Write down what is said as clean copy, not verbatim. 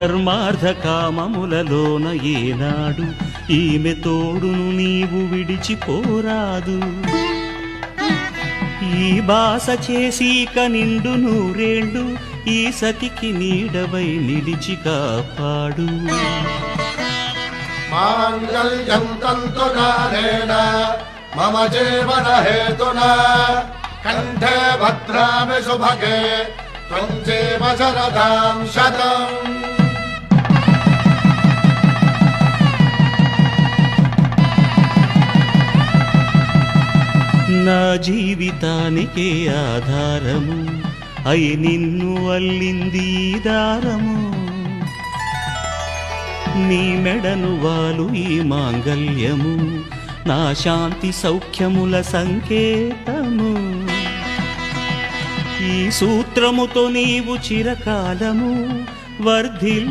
ధర్మార్థ కామములలోన ఏనాడు ఈమె తోడును నీవు విడిచిపోరాదు. ఈ బాస చేసి కనిండు నూరేళ్ళు ఈ సతికి నీడవై నిలిచి కాపాడు. మాంగళ్యం తంతునానేన మమ జీవన హేతునా కంఠే భద్రామి శుభగే త్వం జీవ శరదాం శతం. నా జీవితానికే ఆధారము అయి నిన్ను అల్లింది దారము. నీ మెడను వాలు ఈ మాంగల్యము నా శాంతి సౌఖ్యముల సంకేతము. ఈ సూత్రముతో నీవు చిరకాలము వర్ధిల్లు.